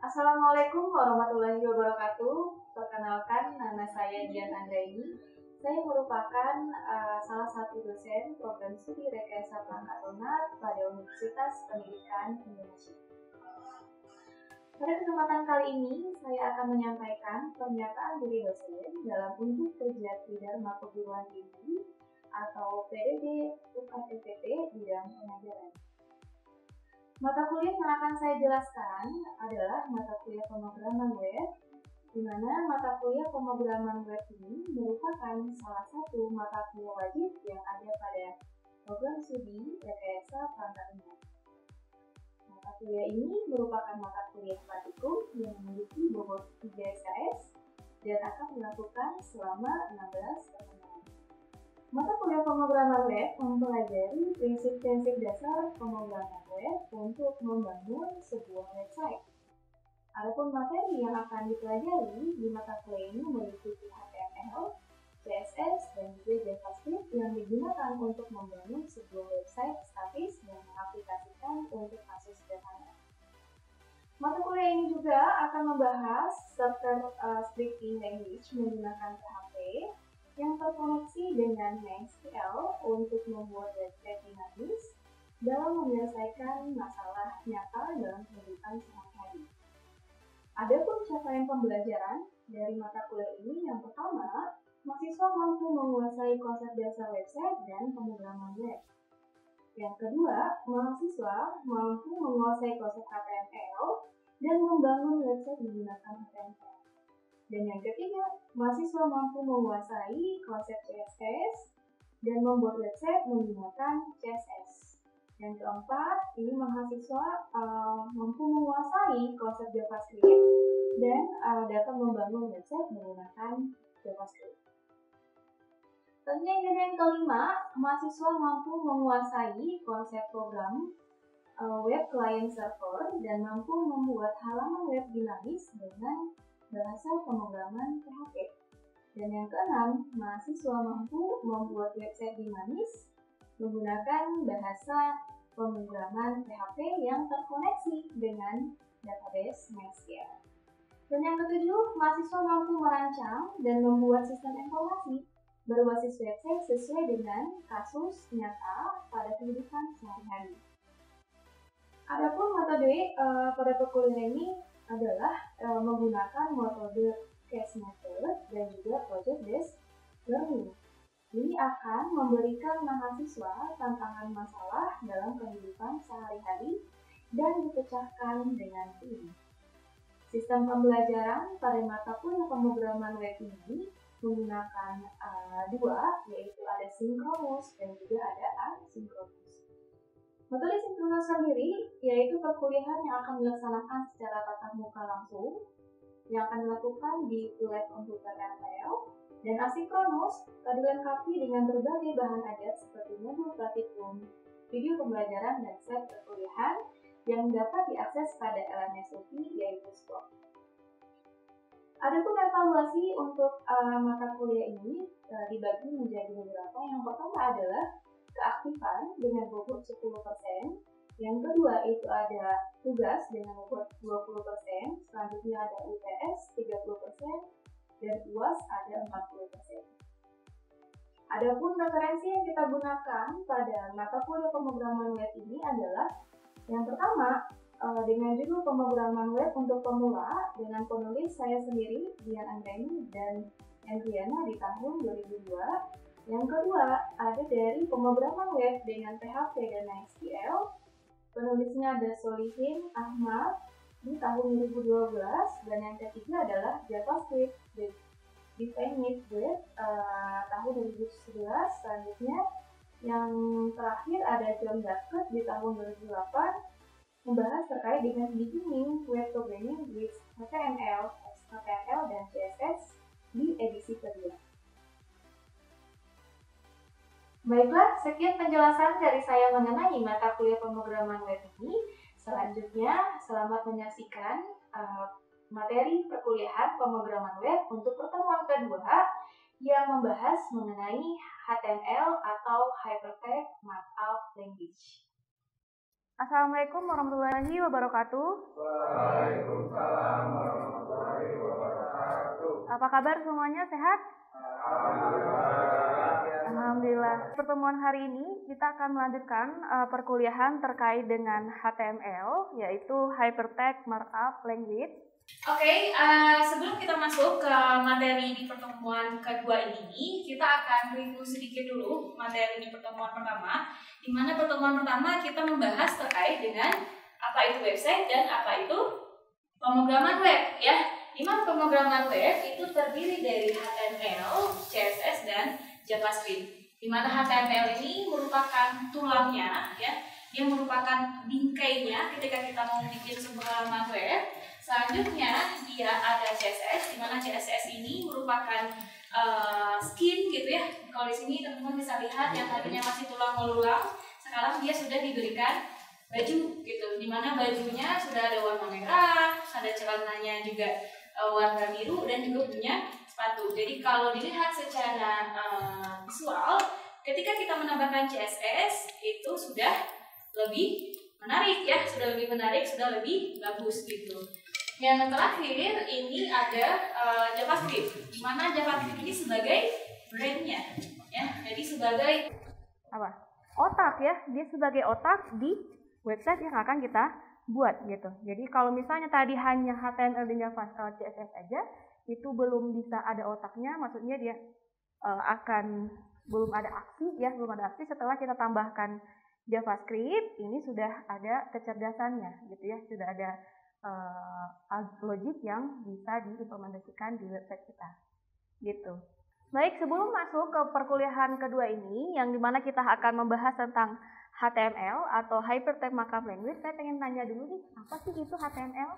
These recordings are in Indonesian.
Assalamualaikum warahmatullahi wabarakatuh. Perkenalkan, nama saya Dian Andraini. Saya merupakan salah satu dosen program studi Rekayasa Perangkat Lunak pada Universitas Pendidikan Indonesia. Pada kesempatan kali ini, saya akan menyampaikan pernyataan dari dosen dalam unjuk kerja Tridharma Perguruan Tinggi atau PDD UKTPP bidang pengajaran. Mata kuliah yang akan saya jelaskan adalah mata kuliah pemrograman web, di mana mata kuliah pemrograman web ini merupakan salah satu mata kuliah wajib yang ada pada program studi Rekayasa Perangkat Lunak. Mata kuliah ini merupakan mata kuliah praktikum yang memiliki bobot 3 SKS dan akan dilakukan selama 16 tahun. Mata kuliah pemrograman web mempelajari prinsip-prinsip dasar pemrograman web untuk membangun sebuah website. Adapun materi yang akan dipelajari di mata kuliah ini meliputi HTML, CSS, dan juga JavaScript yang digunakan untuk membangun sebuah website statis dan mengaplikasikan untuk kasus sederhana. Mata kuliah ini juga akan membahas server scripting language menggunakan PHP yang terkoneksi dengan MySQL untuk membuat website dinamis dalam menyelesaikan masalah nyata dalam kehidupan sehari-hari. Adapun capaian pembelajaran dari mata kuliah ini, yang pertama, mahasiswa mampu menguasai konsep dasar website dan pemrograman web. Yang kedua, mahasiswa mampu menguasai konsep HTML dan membangun website menggunakan HTML. Dan yang ketiga, mahasiswa mampu menguasai konsep CSS dan membuat website menggunakan CSS. Yang keempat, ini mahasiswa mampu menguasai konsep JavaScript dan dapat membangun website menggunakan JavaScript. Tentunya yang kelima, mahasiswa mampu menguasai konsep program web client server dan mampu membuat halaman web dinamis dengan bahasa pemrograman PHP. Dan yang keenam, mahasiswa mampu membuat website dinamis menggunakan bahasa pemrograman PHP yang terkoneksi dengan database MySQL. Dan yang ketujuh, mahasiswa mampu merancang dan membuat sistem informasi berbasis website sesuai dengan kasus nyata pada kehidupan sehari-hari. Adapun metode pada perkuliahan ini adalah menggunakan metode case method dan juga project based learning. Ini akan memberikan mahasiswa tantangan masalah dalam kehidupan sehari-hari dan dipecahkan dengan tim. Sistem pembelajaran pada mata kuliah pemrograman web ini menggunakan dua, yaitu ada sinkronus dan juga ada asinkronus. Metode sinkronus sendiri yaitu perkuliahan yang akan dilaksanakan secara tatap muka langsung yang akan dilakukan di lab komputer MTL, dan asinkronus dilengkapi dengan berbagai bahan ajar seperti modul praktikum, video pembelajaran, dan set perkuliahan yang dapat diakses pada LMS UPI yaitu SPOT. Adapun evaluasi untuk mata kuliah ini dibagi menjadi beberapa. Yang pertama adalah keaktifan dengan bobot 10%, yang kedua itu ada tugas dengan bobot 20%, selanjutnya ada UTS 30%, dan UAS ada 40%. Adapun referensi yang kita gunakan pada mata kuliah pemrograman web ini adalah yang pertama, dengan judul pemrograman web untuk pemula dengan penulis saya sendiri, Dian Andraini dan Andriana di tahun 2002. Yang kedua, ada dari pemrograman web dengan PHP dan MySQL. Penulisnya ada Solihin Ahmad di tahun 2012. Dan yang ketiga adalah JavaScript Defined Web tahun 2011. Selanjutnya, yang terakhir ada John Duckett di tahun 2008, membahas terkait dengan beginning web programming with HTML, XHTML, dan CSS di edisi kedua. Baiklah, sekian penjelasan dari saya mengenai mata kuliah pemrograman web ini. Selanjutnya, selamat menyaksikan materi perkuliahan pemrograman web untuk pertemuan kedua yang membahas mengenai HTML atau Hypertext Markup Language. Assalamualaikum warahmatullahi wabarakatuh. Waalaikumsalam warahmatullahi wabarakatuh. Apa kabar semuanya, sehat? Alhamdulillah. Pertemuan hari ini kita akan melanjutkan perkuliahan terkait dengan HTML, yaitu Hypertext Markup Language. Oke, sebelum kita masuk ke materi di pertemuan kedua ini, kita akan review sedikit dulu materi di pertemuan pertama, di mana pertemuan pertama kita membahas terkait dengan apa itu website dan apa itu pemrograman web, ya. Di mana pemrograman web itu terdiri dari HTML, CSS, dan JavaScript. Di mana HTML ini merupakan tulangnya, ya, dia merupakan bingkainya ketika kita mau bikin sebuah halaman web. Selanjutnya dia ada CSS, di mana CSS ini merupakan skin gitu ya. Kalau di sini teman-teman bisa lihat yang tadinya masih tulang belulang, sekarang dia sudah diberikan baju gitu. Di mana bajunya sudah ada warna merah, ada celananya juga warna biru dan juga punya sepatu. Jadi kalau dilihat secara visual, ketika kita menambahkan CSS itu sudah lebih menarik ya, sudah lebih menarik, sudah lebih bagus gitu. Yang terakhir ini ada JavaScript, di mana JavaScript ini sebagai brandnya, ya. Jadi sebagai otak ya, dia sebagai otak di website yang akan kita buat gitu. Jadi kalau misalnya tadi hanya HTML dan CSS aja, itu belum bisa ada otaknya, maksudnya dia belum ada aksi ya, belum ada aksi. Setelah kita tambahkan JavaScript, ini sudah ada kecerdasannya gitu ya, sudah ada logik yang bisa diimplementasikan di website kita gitu. Baik, sebelum masuk ke perkuliahan kedua ini, yang dimana kita akan membahas tentang HTML atau Hypertext Markup Language, saya pengen tanya dulu nih, apa sih itu HTML?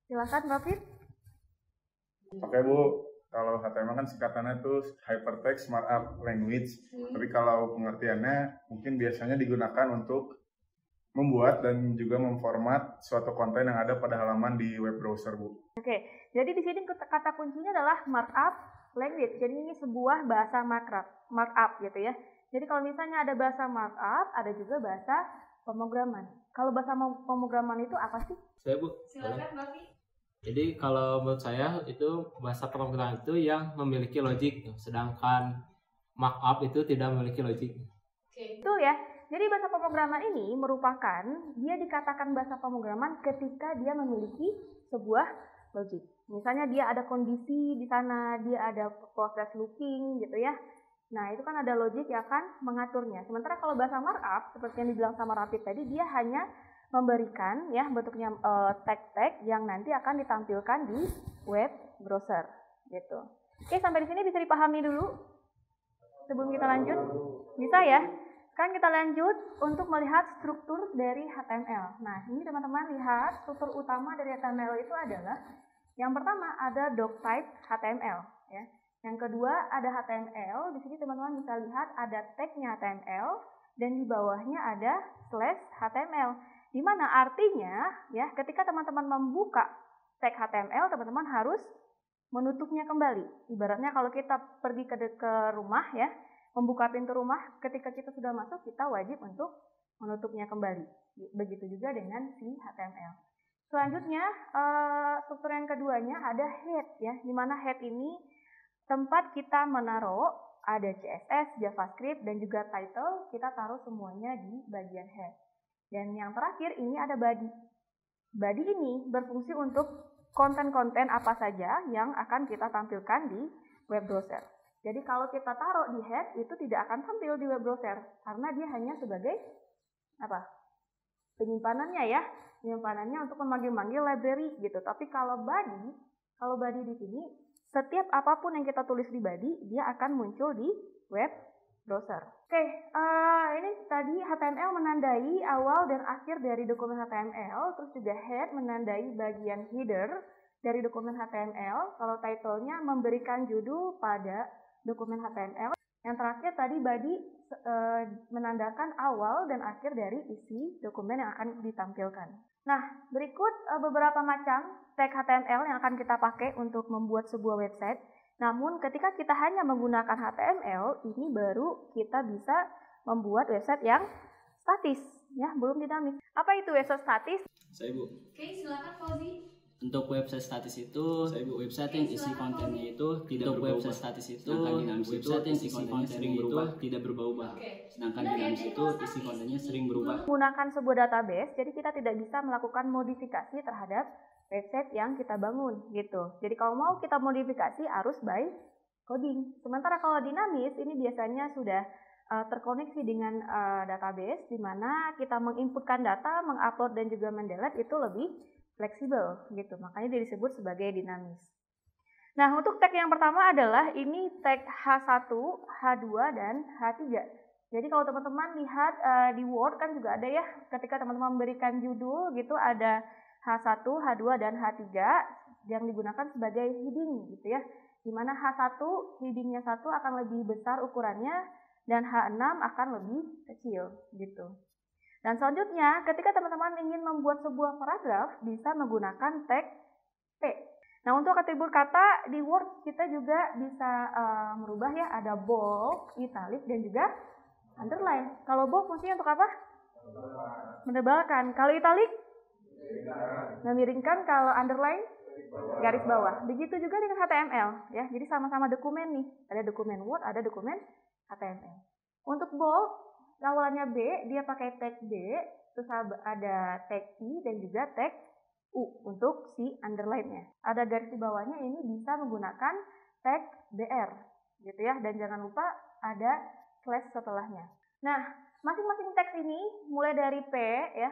Silakan Mbak Fit. Oke Bu, kalau HTML kan singkatannya itu Hypertext Markup Language. Tapi kalau pengertiannya mungkin biasanya digunakan untuk membuat dan juga memformat suatu konten yang ada pada halaman di web browser, Bu. Oke, jadi di sini kata kuncinya adalah markup language. Jadi ini sebuah bahasa markup gitu ya. Jadi kalau misalnya ada bahasa markup, ada juga bahasa pemrograman. Kalau bahasa pemrograman itu apa sih? Saya Bu. silakan Mbak Fi. Jadi kalau menurut saya itu bahasa pemrograman itu yang memiliki logik, sedangkan markup itu tidak memiliki logik. Oke. Betul ya. Jadi bahasa pemrograman ini merupakan, dia dikatakan bahasa pemrograman ketika dia memiliki sebuah logik. Misalnya dia ada kondisi di sana, dia ada proses looping gitu ya. Nah itu kan ada logik yang akan mengaturnya. Sementara kalau bahasa markup, seperti yang dibilang sama Rapid tadi, dia hanya memberikan ya bentuknya tag-tag yang nanti akan ditampilkan di web browser gitu. Oke, sampai di sini bisa dipahami dulu sebelum kita lanjut? Bisa ya? Kan kita lanjut untuk melihat struktur dari HTML. Nah, ini teman-teman lihat struktur utama dari HTML itu adalah yang pertama ada doctype HTML ya. Yang kedua ada HTML. Di sini teman-teman bisa lihat ada tag-nya HTML dan di bawahnya ada /HTML. Di mana artinya ya ketika teman-teman membuka tag HTML, teman-teman harus menutupnya kembali. Ibaratnya kalau kita pergi ke rumah ya, membuka pintu rumah, ketika kita sudah masuk, kita wajib untuk menutupnya kembali. Begitu juga dengan si HTML. Selanjutnya, struktur yang keduanya ada head ya, di mana head ini tempat kita menaruh ada CSS, JavaScript, dan juga title, kita taruh semuanya di bagian head. Dan yang terakhir ini ada body. Body ini berfungsi untuk konten-konten apa saja yang akan kita tampilkan di web browser. Jadi kalau kita taruh di head itu tidak akan tampil di web browser karena dia hanya sebagai penyimpanannya ya, penyimpanannya untuk memanggil-manggil library gitu. Tapi kalau body di sini setiap apapun yang kita tulis di body dia akan muncul di web browser. Oke, ini tadi HTML menandai awal dan akhir dari dokumen HTML, terus juga head menandai bagian header dari dokumen HTML. Kalau title-nya memberikan judul pada dokumen HTML. Yang terakhir tadi body menandakan awal dan akhir dari isi dokumen yang akan ditampilkan. Nah, berikut beberapa macam tag HTML yang akan kita pakai untuk membuat sebuah website. Namun ketika kita hanya menggunakan HTML, ini baru kita bisa membuat website yang statis ya, belum dinamis. Apa itu website statis? Saya Bu. Oke, silakan Fauzi. Untuk website statis itu, website yang isi kontennya itu tidak berubah. Website statis itu, website yang isi kontennya sering berubah, tidak berubah-ubah. Sedangkan dinamis itu isi kontennya sering berubah. Menggunakan sebuah database, jadi kita tidak bisa melakukan modifikasi terhadap website yang kita bangun gitu. Jadi kalau mau kita modifikasi harus by coding. Sementara kalau dinamis ini biasanya sudah terkoneksi dengan database di mana kita menginputkan data, mengupload dan juga mendelete itu lebih fleksibel gitu. Makanya dia disebut sebagai dinamis. Nah, untuk tag yang pertama adalah ini tag H1, H2 dan H3. Jadi kalau teman-teman lihat di Word kan juga ada ya, ketika teman-teman memberikan judul gitu ada H1, H2 dan H3 yang digunakan sebagai heading gitu ya. Di mana H1 headingnya 1 akan lebih besar ukurannya dan H6 akan lebih kecil gitu. Dan selanjutnya, ketika teman-teman ingin membuat sebuah paragraf, bisa menggunakan tag P. Nah, untuk atribut kata di Word kita juga bisa merubah ya, ada bold, italic, dan juga underline. Kalau bold fungsinya untuk apa? Menebalkan. Kalau italic? Memiringkan. Kalau underline? Garis bawah. Begitu juga dengan HTML ya. Jadi sama-sama dokumen nih. Ada dokumen Word, ada dokumen HTML. Untuk bold, awalannya B, dia pakai tag B, terus ada tag I dan juga tag U untuk si underline-nya. Ada garis di bawahnya, ini bisa menggunakan tag BR gitu ya, dan jangan lupa ada slash setelahnya. Nah, masing-masing teks ini mulai dari P ya,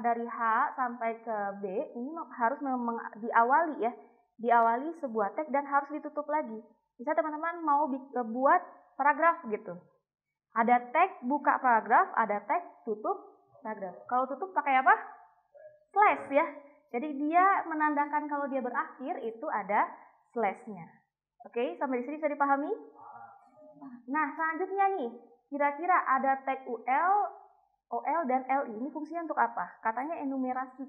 dari H sampai ke B ini harus memang diawali ya, diawali sebuah tag dan harus ditutup lagi. Bisa teman-teman mau buat paragraf gitu. Ada tag buka paragraf, ada tag tutup paragraf. Kalau tutup pakai apa? Slash ya. Jadi dia menandakan kalau dia berakhir itu ada slash-nya. Oke, sampai di sini bisa dipahami? Nah, selanjutnya nih, kira-kira ada tag UL, OL dan LI. Ini fungsinya untuk apa? Katanya enumerasi.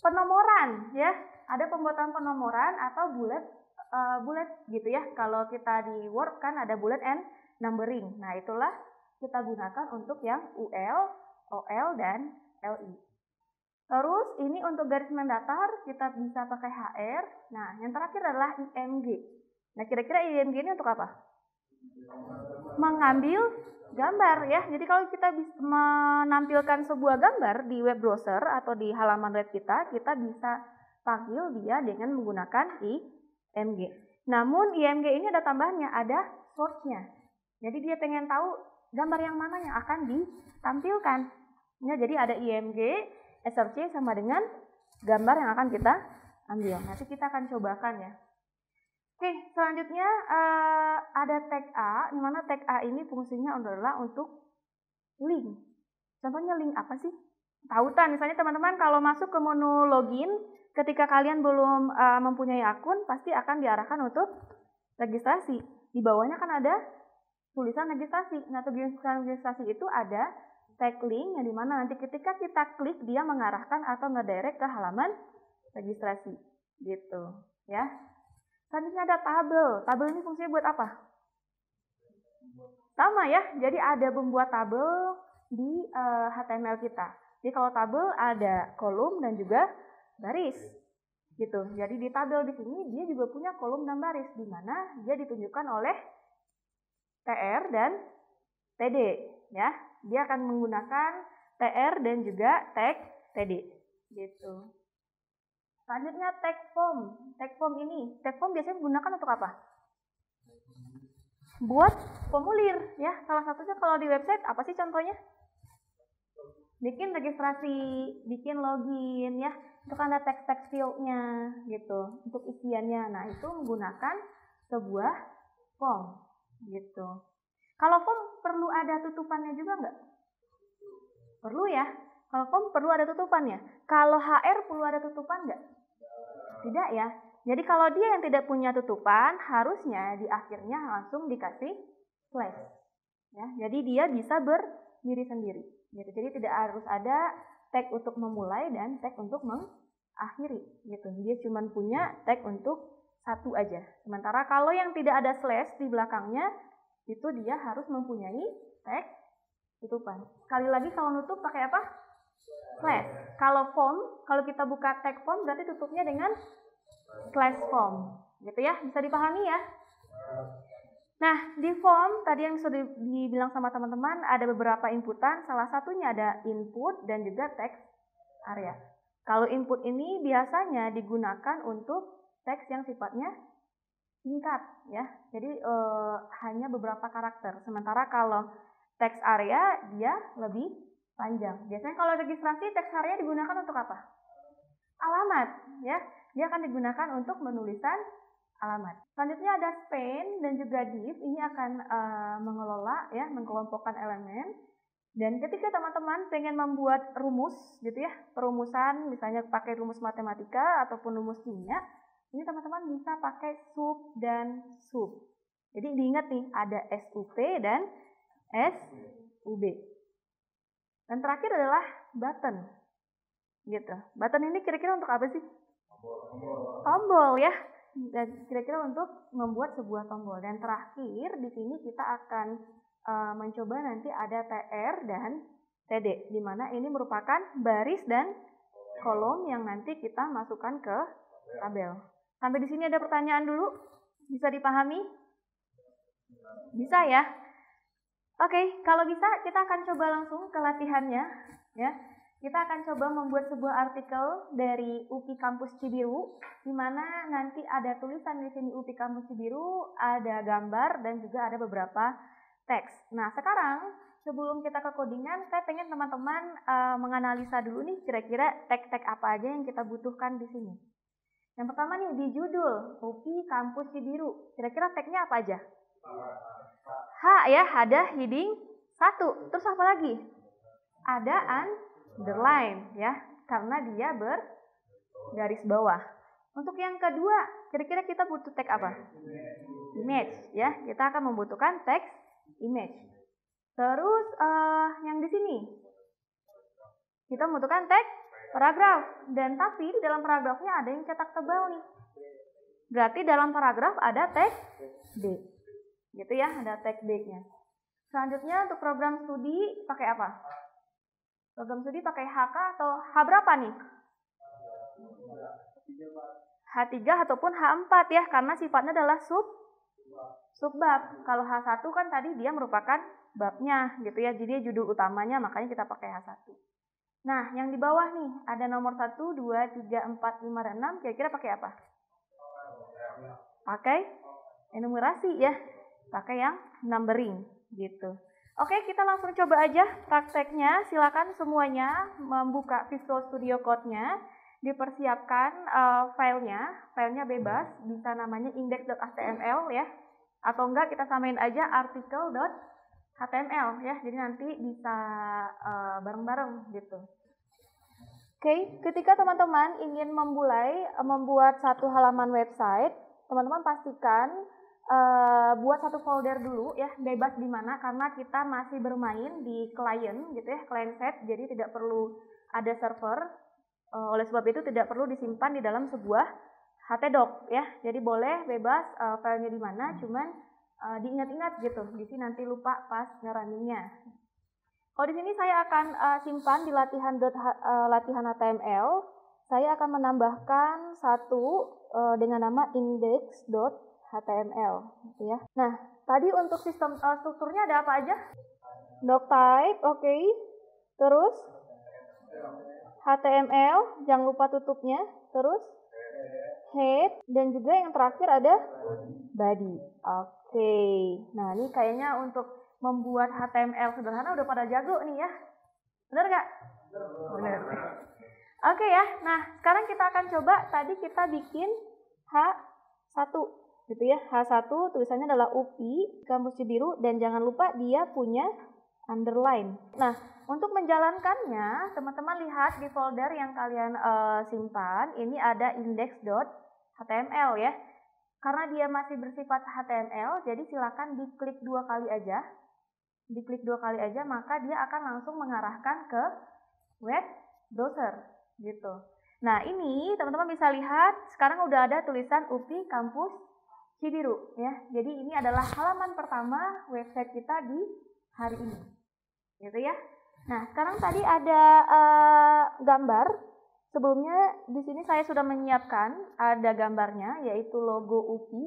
Penomoran ya. Ada pembuatan penomoran atau bullet gitu ya. Kalau kita di Word kan ada bullet and numbering. Nah, itulah kita gunakan untuk yang UL, OL, dan LI. Terus, ini untuk garis mendatar, kita bisa pakai HR. Nah, yang terakhir adalah IMG. Nah, kira-kira IMG ini untuk apa? Mengambil gambar ya. Jadi, kalau kita bisa menampilkan sebuah gambar di web browser atau di halaman web kita bisa panggil dia dengan menggunakan IMG. Namun, IMG ini ada tambahannya, ada source-nya. Jadi dia pengen tahu gambar yang mana yang akan ditampilkan. Ya, jadi ada IMG, src sama dengan gambar yang akan kita ambil. Nanti kita akan cobakan ya. Oke, selanjutnya ada tag A, di mana tag A ini fungsinya adalah untuk link. Contohnya link apa sih? Tautan, misalnya teman-teman kalau masuk ke menu login, ketika kalian belum mempunyai akun, pasti akan diarahkan untuk registrasi. Di bawahnya kan ada tulisan registrasi. Nah, tulisan registrasi itu ada tag link yang dimana nanti ketika kita klik dia mengarahkan atau ngedirect ke halaman registrasi gitu ya. Selanjutnya ada tabel. Tabel ini fungsinya buat apa? Sama ya. Jadi ada membuat tabel di HTML kita. Jadi kalau tabel ada kolom dan juga baris gitu. Jadi di tabel di sini dia juga punya kolom dan baris di mana dia ditunjukkan oleh TR dan TD ya. Dia akan menggunakan TR dan juga tag TD gitu. Selanjutnya tag form. Tag form biasanya digunakan untuk apa? Buat formulir ya. Salah satunya kalau di website apa sih contohnya? Bikin registrasi, bikin login ya. Itu kan ada text field-nya gitu untuk isiannya. Nah, itu menggunakan sebuah form gitu. Kalau form perlu ada tutupannya juga nggak? Perlu ya. Kalau form perlu ada tutupannya. Kalau HR perlu ada tutupan nggak? Tidak ya. Jadi kalau dia yang tidak punya tutupan, harusnya di akhirnya langsung dikasih slash. Ya, jadi dia bisa berdiri sendiri. Gitu. Jadi tidak harus ada tag untuk memulai dan tag untuk mengakhiri. Gitu. Dia cuma punya tag untuk satu aja. Sementara kalau yang tidak ada slash di belakangnya, itu dia harus mempunyai tag tutupan. Sekali lagi kalau nutup pakai apa? Slash. Kalau form, kalau kita buka tag form berarti tutupnya dengan slash form. Gitu ya, bisa dipahami ya? Nah, di form tadi yang sudah dibilang sama teman-teman ada beberapa inputan, salah satunya ada input dan juga text area. Kalau input ini biasanya digunakan untuk teks yang sifatnya singkat ya. Jadi hanya beberapa karakter. Sementara kalau teks area dia lebih panjang. Biasanya kalau registrasi teks area digunakan untuk apa? Alamat ya. Dia akan digunakan untuk menulisan alamat. Selanjutnya ada span dan juga div. Ini akan mengelola ya, mengkelompokkan elemen. Dan ketika teman-teman pengen membuat rumus gitu ya, perumusan misalnya pakai rumus matematika ataupun rumus kimia, ini teman-teman bisa pakai sub dan sub. Jadi diingat nih, ada SUP dan SUB. Dan terakhir adalah button. Gitu. Button ini kira-kira untuk apa sih? Tombol ya. Dan kira-kira untuk membuat sebuah tombol. Dan terakhir di sini kita akan mencoba nanti ada TR dan TD, di mana ini merupakan baris dan kolom yang nanti kita masukkan ke tabel. Sampai di sini ada pertanyaan dulu? Bisa dipahami? Bisa ya? Oke, kalau bisa kita akan coba langsung ke latihannya ya. Kita akan coba membuat sebuah artikel dari UPI Kampus Cibiru, di mana nanti ada tulisan di sini UPI Kampus Cibiru, ada gambar dan juga ada beberapa teks. Nah, sekarang sebelum kita ke codingan, saya pengen teman-teman menganalisa dulu nih kira-kira tag-tag apa aja yang kita butuhkan di sini. Yang pertama nih di judul UPI Kampus Cibiru. Kira-kira tagnya apa aja? H ya, ada heading 1. Terus apa lagi? Ada underline ya, karena dia bergaris bawah. Untuk yang kedua, kira-kira kita butuh tag apa? Image ya. Kita akan membutuhkan teks image. Terus yang di sini kita membutuhkan tag paragraf, dan tapi di dalam paragrafnya ada yang cetak tebal nih. Berarti dalam paragraf ada tag D. Gitu ya, ada tag D-nya. Selanjutnya untuk program studi pakai apa? Program studi pakai HK atau H berapa nih? H3 ataupun H4 ya, karena sifatnya adalah subbab. Kalau H1 kan tadi dia merupakan babnya gitu ya, jadi judul utamanya, makanya kita pakai H1. Nah, yang di bawah nih ada nomor 1, 2, 3, 4, 5, dan 6, kira-kira pakai apa? Pakai enumerasi ya, pakai yang numbering gitu. Oke, kita langsung coba aja prakteknya. Silakan semuanya membuka Visual Studio Code-nya, dipersiapkan filenya bebas, bisa namanya index.html ya. Atau enggak kita samain aja artikel.html ya. Jadi nanti bisa bareng-bareng gitu. Oke, ketika teman-teman ingin membuat satu halaman website, teman-teman pastikan buat satu folder dulu ya, bebas di mana, karena kita masih bermain di klien gitu ya, client side, jadi tidak perlu ada server. Oleh sebab itu tidak perlu disimpan di dalam sebuah htdoc ya, jadi boleh bebas filenya di mana, cuman diingat-ingat gitu, di sini nanti lupa pas ngerunningnya. Kalau di sini saya akan simpan di latihan HTML, saya akan menambahkan satu dengan nama index.html gitu ya. Nah, tadi untuk sistem strukturnya ada apa aja? Doctype, oke. Terus HTML, jangan lupa tutupnya. Terus head, dan juga yang terakhir ada body. Oke. Nah, ini kayaknya untuk membuat HTML sederhana udah pada jago nih ya. Benar nggak? Benar. Oke ya. Nah, sekarang kita akan coba, tadi kita bikin H1 gitu ya. H1 tulisannya adalah UPI Kampus Cibiru, dan jangan lupa dia punya underline. Nah, untuk menjalankannya, teman-teman lihat di folder yang kalian simpan, ini ada index.html ya. Karena dia masih bersifat HTML, jadi silakan diklik 2 kali aja. Diklik 2 kali aja, maka dia akan langsung mengarahkan ke web browser gitu. Nah, ini teman-teman bisa lihat sekarang udah ada tulisan UPI Kampus Cibiru ya. Jadi ini adalah halaman pertama website kita di hari ini. gitu ya. Nah, sekarang tadi ada gambar. Sebelumnya di sini saya sudah menyiapkan ada gambarnya, yaitu logo UPI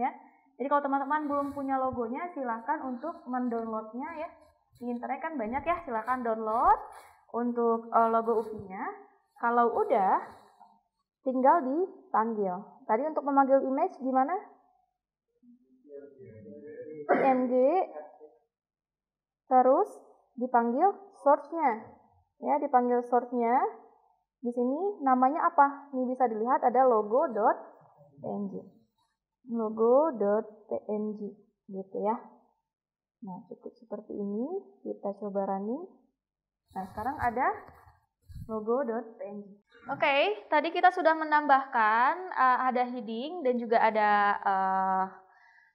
ya. Jadi kalau teman-teman belum punya logonya, silakan untuk mendownloadnya ya. Di internet kan banyak ya, silakan download untuk logo UPI-nya. Kalau udah, tinggal dipanggil. Tadi untuk memanggil image gimana? PNG, terus dipanggil source-nya. Ya, dipanggil source-nya. Di sini namanya apa? Ini bisa dilihat ada logo.png. Logo.png gitu ya. Nah, cukup seperti ini. Kita coba running. Nah, sekarang ada logo.png. Oke, tadi kita sudah menambahkan ada heading dan juga ada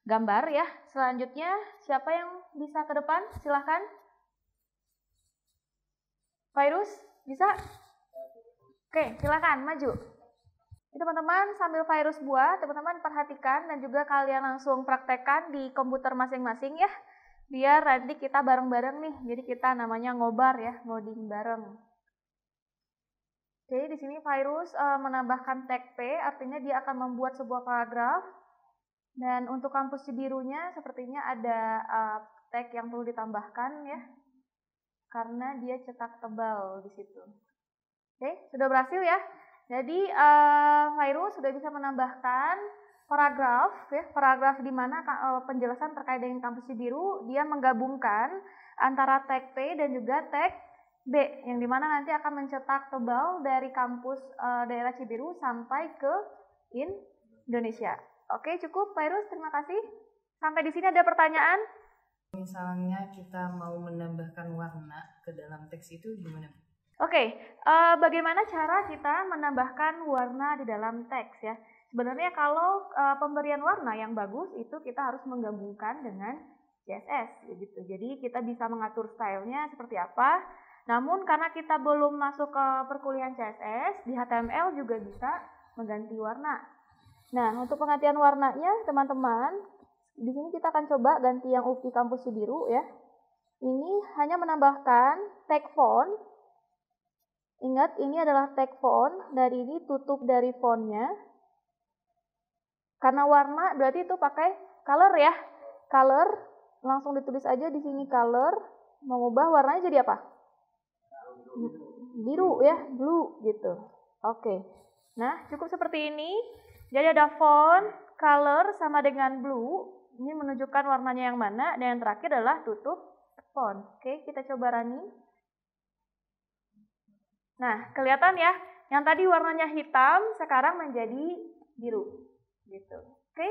gambar ya. Selanjutnya, siapa yang bisa ke depan? Silahkan. Virus, bisa? Oke, silakan maju. Teman-teman sambil Virus buat, teman-teman perhatikan dan juga kalian langsung praktekkan di komputer masing-masing ya. Biar nanti kita bareng-bareng nih. Jadi kita namanya ngobar ya, ngoding bareng. Oke, di sini Virus menambahkan tag P, artinya dia akan membuat sebuah paragraf. Dan untuk kampus Cibirunya sepertinya ada tag yang perlu ditambahkan ya. Karena dia cetak tebal di situ. Oke, sudah berhasil ya. Jadi Virus sudah bisa menambahkan paragraf ya, paragraf di mana penjelasan terkait dengan kampus Cibiru, dia menggabungkan antara tag P dan juga tag B, yang dimana nanti akan mencetak tebal dari kampus daerah Cibiru sampai ke Indonesia. Oke, cukup Virus, terima kasih. Sampai di sini ada pertanyaan? Misalnya kita mau menambahkan warna ke dalam teks itu gimana? Oke, bagaimana cara kita menambahkan warna di dalam teks ya? Sebenarnya kalau pemberian warna yang bagus itu kita harus menggabungkan dengan CSS gitu. Jadi kita bisa mengatur stylenya seperti apa. Namun karena kita belum masuk ke perkuliahan CSS, di HTML juga bisa mengganti warna. Nah, untuk penggantian warnanya teman-teman, di sini kita akan coba ganti yang UPI Kampus Cibiru ya. Ini hanya menambahkan tag font. Ingat, ini adalah tag font, dari ini tutup dari fontnya. Karena warna berarti itu pakai color ya. Color, langsung ditulis aja di sini color. Mengubah warnanya jadi apa? Biru ya, blue gitu. Oke. Nah, cukup seperti ini. Jadi ada font, color sama dengan blue. Ini menunjukkan warnanya yang mana. Dan yang terakhir adalah tutup font. Oke, kita coba running. Nah, kelihatan ya, yang tadi warnanya hitam, sekarang menjadi biru. Gitu. Oke,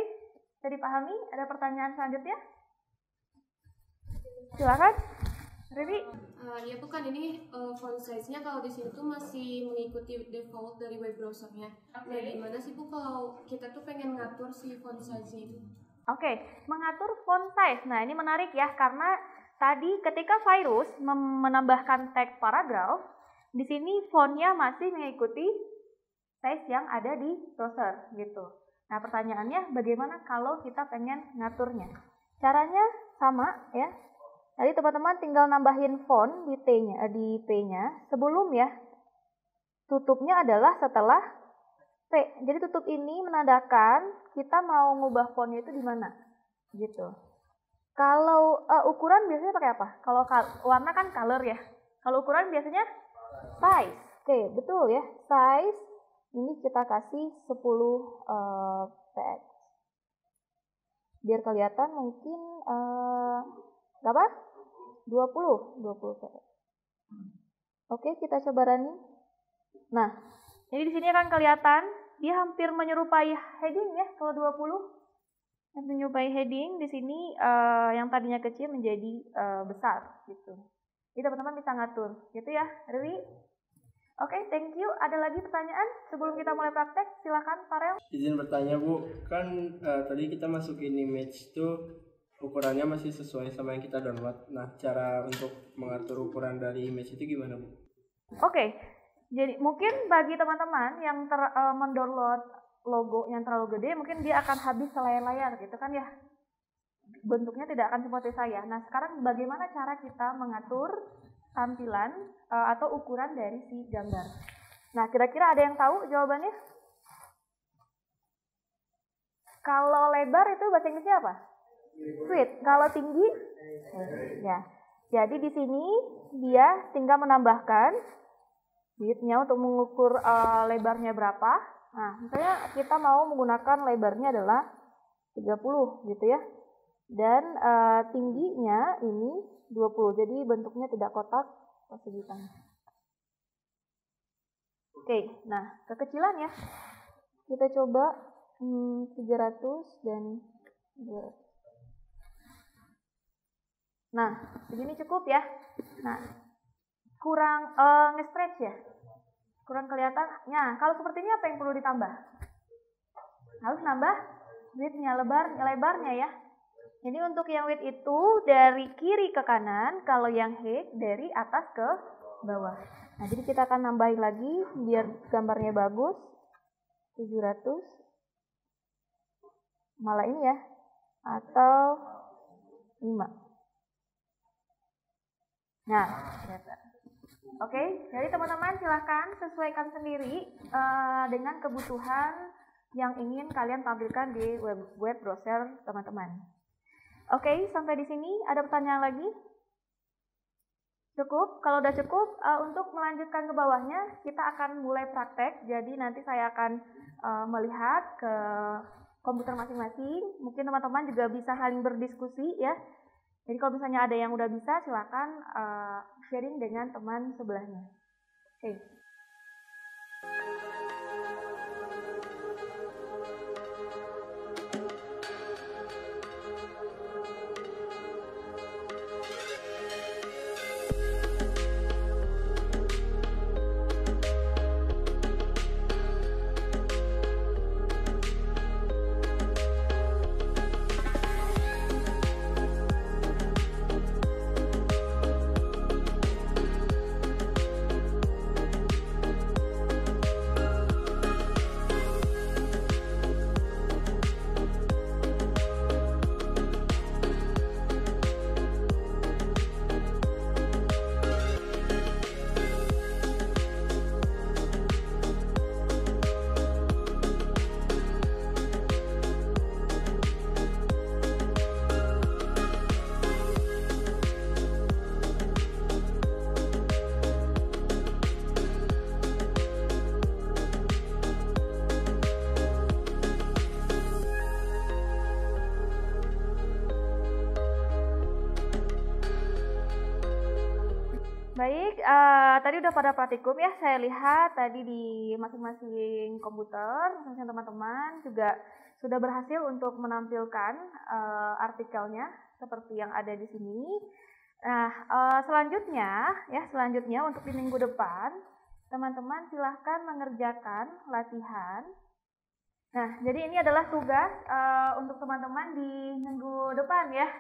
bisa dipahami? Ada pertanyaan selanjutnya? Silakan, Rivi. Ya bukan, ini font size-nya kalau di sini tuh masih mengikuti default dari web browser-nya. Nah, gimana sih Bu kalau kita tuh pengen ngatur si font size-nya itu? Oke, mengatur font size. Nah, ini menarik ya, karena tadi ketika Virus menambahkan tag paragraf, di sini fontnya masih mengikuti size yang ada di browser gitu. Nah, pertanyaannya bagaimana kalau kita pengen ngaturnya? Caranya sama ya. Tadi teman-teman tinggal nambahin font di P-nya sebelum ya. Tutupnya adalah setelah P. Jadi tutup ini menandakan kita mau ngubah fontnya itu di mana gitu. Kalau ukuran biasanya pakai apa? Kalau warna kan color ya. Kalau ukuran biasanya size. Oke, betul ya. Size ini kita kasih 10 px. Biar kelihatan mungkin berapa? 20 px. Oke, kita coba running. Nah, ini di sini akan kelihatan dia hampir menyerupai heading ya kalau 20. Menyerupai heading di sini yang tadinya kecil menjadi besar gitu. Jadi teman-teman bisa ngatur, gitu ya, Rwi. Oke, thank you. Ada lagi pertanyaan sebelum kita mulai praktek? Silakan, Farel. Izin bertanya Bu, kan tadi kita masukin image itu ukurannya masih sesuai sama yang kita download. Nah, cara untuk mengatur ukuran dari image itu gimana Bu? Oke, jadi mungkin bagi teman-teman yang mendownload logo yang terlalu gede, mungkin dia akan habis selayar-layar gitu kan ya. bentuknya tidak akan seperti saya. Nah, sekarang bagaimana cara kita mengatur tampilan atau ukuran dari si gambar? Nah, kira-kira ada yang tahu jawabannya? Kalau lebar itu bahasa Inggrisnya apa? Width. Kalau tinggi? Ya. Jadi di sini dia tinggal menambahkan width-nya untuk mengukur lebarnya berapa. Nah, misalnya kita mau menggunakan lebarnya adalah 30 gitu ya. Dan tingginya ini 20. Jadi bentuknya tidak kotak, persegi. Oke, nah kekecilan ya. Kita coba 300 dan 200. Nah, begini cukup ya. Nah, kurang nge-stretch ya. Kurang kelihatan. Nah, kalau seperti ini apa yang perlu ditambah? Harus nambah width-nya, lebarnya ya. Jadi untuk yang width itu dari kiri ke kanan, kalau yang height dari atas ke bawah. Nah, jadi kita akan nambahin lagi biar gambarnya bagus. 700. Malah ini ya. Atau 5. Nah, oke, jadi teman-teman silahkan sesuaikan sendiri dengan kebutuhan yang ingin kalian tampilkan di web browser teman-teman. Oke, sampai di sini ada pertanyaan lagi? Cukup? Kalau udah cukup, untuk melanjutkan ke bawahnya kita akan mulai praktek. Jadi nanti saya akan melihat ke komputer masing-masing. Mungkin teman-teman juga bisa saling berdiskusi ya. Jadi kalau misalnya ada yang udah bisa, silakan sharing dengan teman sebelahnya. Oke. Baik, tadi udah pada praktikum ya, saya lihat tadi di masing-masing komputer, masing-masing teman-teman juga sudah berhasil untuk menampilkan artikelnya seperti yang ada di sini. Nah, selanjutnya untuk di minggu depan, teman-teman silahkan mengerjakan latihan. Nah, jadi ini adalah tugas untuk teman-teman di minggu depan ya.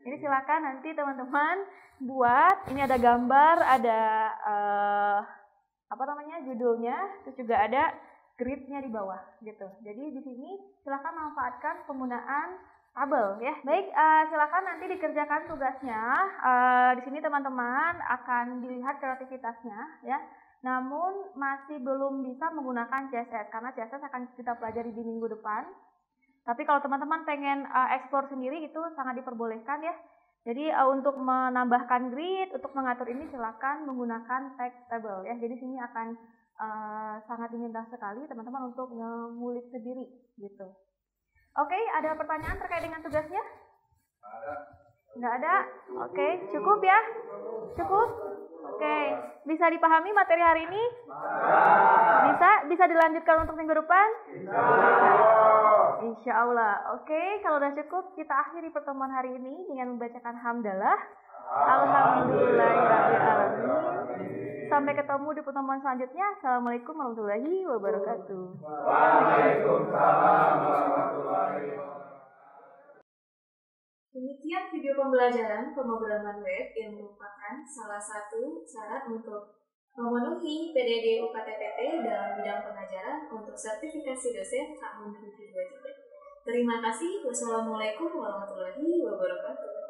Jadi silakan nanti teman-teman buat, ini ada gambar, ada judulnya, terus juga ada grid-nya di bawah gitu. Jadi di sini silakan manfaatkan penggunaan tabel ya. Baik, silakan nanti dikerjakan tugasnya. Di sini teman-teman akan dilihat kreativitasnya ya. Namun masih belum bisa menggunakan CSS karena CSS akan kita pelajari di minggu depan. Tapi kalau teman-teman pengen explore sendiri itu sangat diperbolehkan ya. Jadi untuk menambahkan grid, untuk mengatur ini silakan menggunakan text table ya. Jadi sini akan sangat diminta sekali teman-teman untuk ngulik sendiri gitu. Oke, ada pertanyaan terkait dengan tugasnya? Nggak ada? Oke, cukup ya? Cukup? Oke, bisa dipahami materi hari ini? Bisa dilanjutkan untuk minggu depan? Insya Allah. Oke, kalau udah cukup, kita akhiri pertemuan hari ini dengan membacakan hamdalah. Alhamdulillahirrahmanirrahim. Sampai ketemu di pertemuan selanjutnya. Assalamualaikum warahmatullahi wabarakatuh. Waalaikumsalam warahmatullahi wabarakatuh. Demikian video pembelajaran pemrograman web yang merupakan salah satu syarat untuk memenuhi PDD UKT PT dalam bidang pengajaran untuk sertifikasi dosen tahun 2023. Terima kasih. Wassalamualaikum warahmatullahi wabarakatuh.